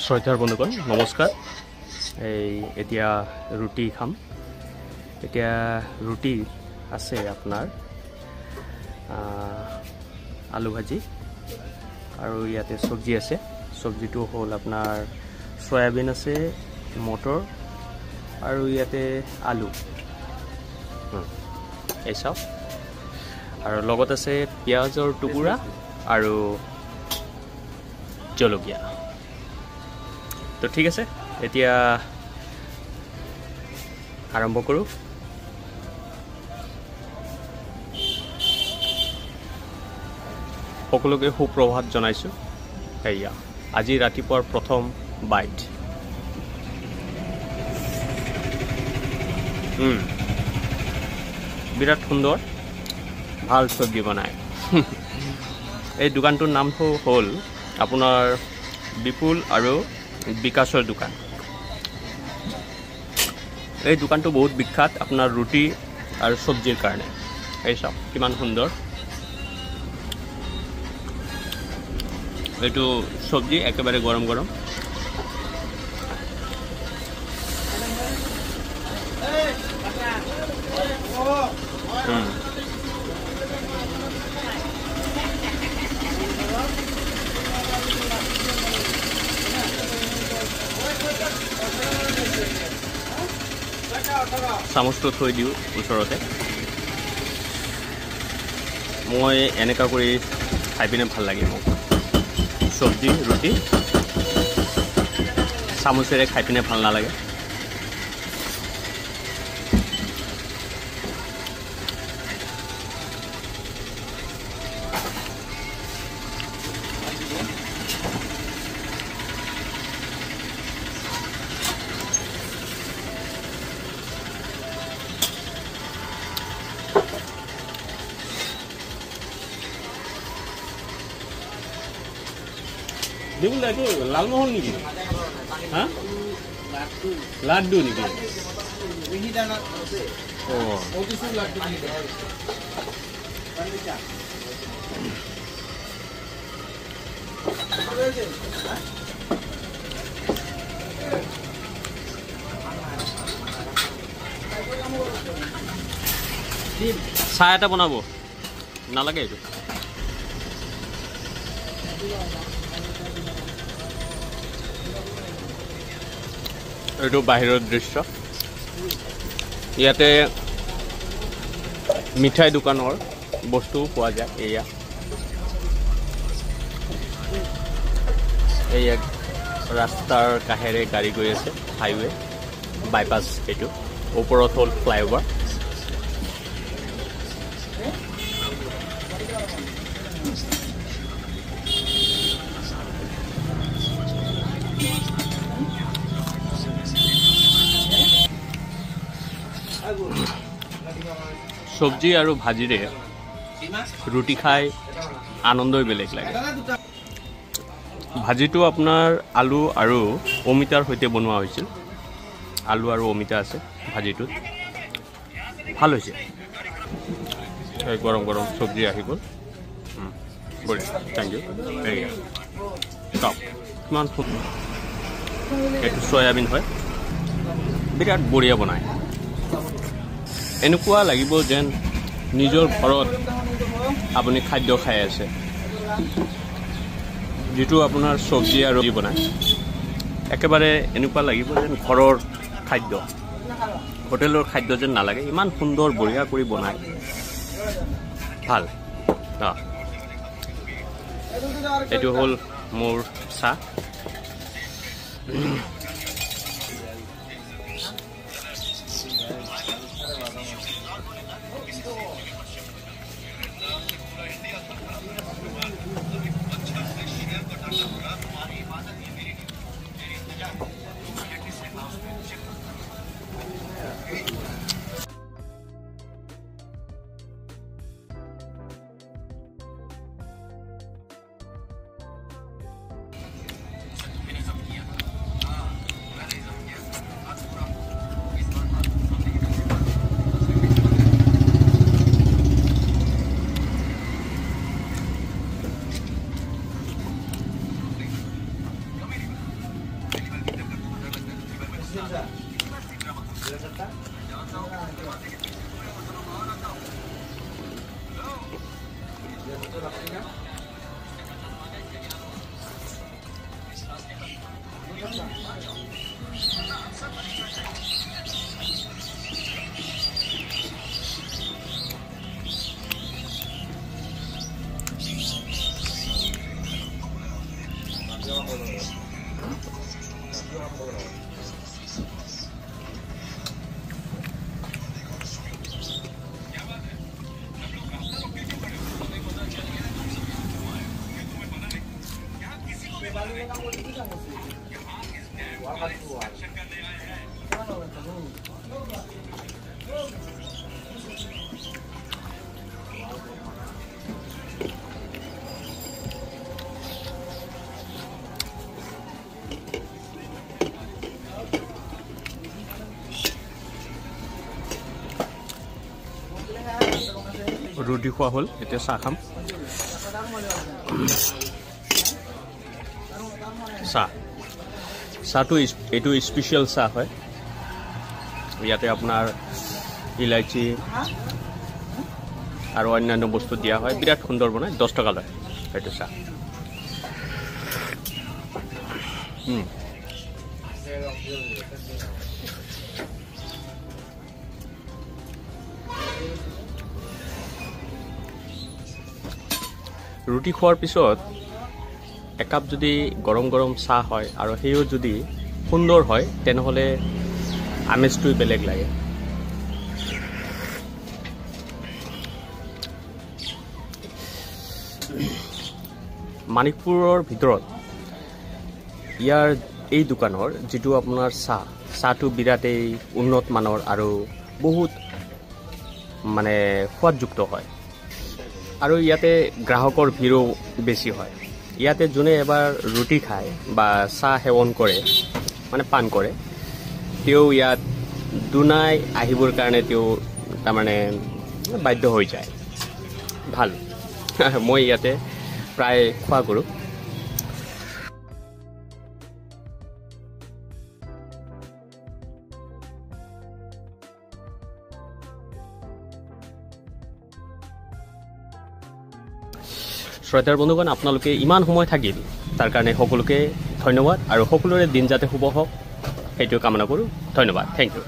শ্ৰদ্ধাৰ বন্ধুগণ নমস্কাৰ। এতিয়া ৰুটি খাম। এতিয়া ৰুটি আছে আপোনাৰ আলু ভাজি আৰু ইয়াতে চব্জি আছে। চব্জিটো হ'ল আপোনাৰ সয়াবিন আছে, মটৰ আৰু ইয়াতে আলু এই চাওক, আৰু লগত আছে পিঁয়াজৰ টুকুৰা আৰু জলকীয়া। তো ঠিক আছে, এতিয়া আৰম্ভ কৰোঁ। সকলোকে সুপ্ৰভাত জনাইছোঁ। সেয়া আজি ৰাতিপুৱাৰ প্ৰথম বাইট। বিৰাট সুন্দৰ ভাল চব্জি বনায়। এই দোকানটোৰ নামটো হ'ল আপোনাৰ বিপুল আৰু বিকাশৰ দোকান। এই দোকানটো বহুত বিখ্যাত আপোনাৰ ৰুটি আৰু চব্জিৰ কাৰণে। এই চাওক কিমান সুন্দৰ। এইটো চব্জি একেবাৰে গৰম গৰম। চামুচটো থৈ দিওঁ ওচৰতে। মই এনেকুৱা কৰি খাই পিনে ভাল লাগে। মোক চব্জি ৰুটি চামুচেৰে খাই পিনে ভাল নালাগে। দেখুন এইটো লালমোহন নেকি? হা লাড্ডু নেকি? চাহ এটা বনাব নালাগে এইটো। এইটো বাহিৰৰ দৃশ্য। ইয়াতে মিঠাই দোকানৰ বস্তুও পোৱা যায়। এয়া ৰাস্তাৰ কাষেৰে গাড়ী গৈ আছে, হাইৱে বাইপাছ। এইটো ওপৰত হ'ল ফ্লাইঅভাৰ। চব্জি আৰু ভাজিৰে ৰুটি খাই আনন্দই বেলেগ লাগে। ভাজিটো আপোনাৰ আলু আৰু অমিতাৰ সৈতে বনোৱা হৈছিল। আলু আৰু অমিতা আছে ভাজিটোত, ভাল হৈছে। গৰম গৰম চব্জি আহি গ'ল। বঢ়িয়া, থেংক ইউ। চাওক কিমান সুন্দৰ। এইটো চয়াবিন হয়, বিৰাট বঢ়িয়া বনায়। এনেকুৱা লাগিব যেন নিজৰ ঘৰত আপুনি খাদ্য খাই আছে। যিটো আপোনাৰ চব্জি আৰু বনায় একেবাৰে এনেকুৱা লাগিব যেন ঘৰৰ খাদ্য, হোটেলৰ খাদ্য যেন নালাগে। ইমান সুন্দৰ বঢ়িয়া কৰি বনায়, ভাল। এইটো হ'ল মোৰ চাহ। ৰুটি খোৱা হ'ল, এতিয়া চাহ খাম। চাহটো এইটো স্পেচিয়েল চাহ হয়। ইয়াতে আপোনাৰ ইলাইচি আৰু অন্যান্য বস্তু দিয়া হয়, বিৰাট সুন্দৰ বনায়। 10 টকা লয় এইটো চাহ। ৰুটি খোৱাৰ পিছত একাপ যদি গৰম গৰম চাহ হয় আৰু সেইও যদি সুন্দৰ হয়, তেনেহ'লে আমেজটোই বেলেগ লাগে। মানিকপুৰৰ ভিতৰত ইয়াৰ এই দোকানৰ যিটো আপোনাৰ চাহটো বিৰাটেই উন্নত মানৰ আৰু বহুত মানে সোৱাদযুক্ত হয়। আৰু ইয়াতে গ্ৰাহকৰ ভিৰো বেছি হয়। ইয়াতে যোনে এবাৰ ৰুটি খায় বা চাহ সেৱন কৰে, মানে পান কৰে, তেওঁ ইয়াত দুনাই আহিবৰ কাৰণে তেওঁ তাৰমানে বাধ্য হৈ যায়। ভাল। মই ইয়াতে প্ৰায় খোৱা কৰোঁ। শ্ৰোতাৰ বন্ধুগণ, আপোনালোকে ইমান সময় থাকিল তাৰ কাৰণে সকলোকে ধন্যবাদ আৰু সকলোৰে দিন যাতে শুভ হওক সেইটো কামনা কৰোঁ। ধন্যবাদ। Thank U.